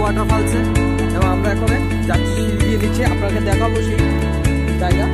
ওয়াটারফলসে এবং আমরা এখন যাচ্ছি গিয়ে নিচে, আপনাকে দেখাবো সেই জায়গা।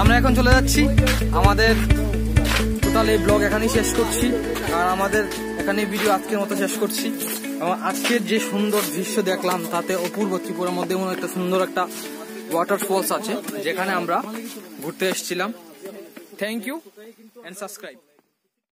আমরা এখন চলে যাচ্ছি, আমাদের টোটাল এই ব্লগ এখানেই শেষ করছি, আর আমাদের এখানে ভিডিও আজকের মতো শেষ করছি। এবং আজকের যে সুন্দর দৃশ্য দেখলাম তাতে অপূর্ব, ত্রিপুরার মধ্যে মনে একটা সুন্দর একটা ওয়াটারফলস আছে যেখানে আমরা ঘুরতে এসেছিলাম। Thank you and subscribe.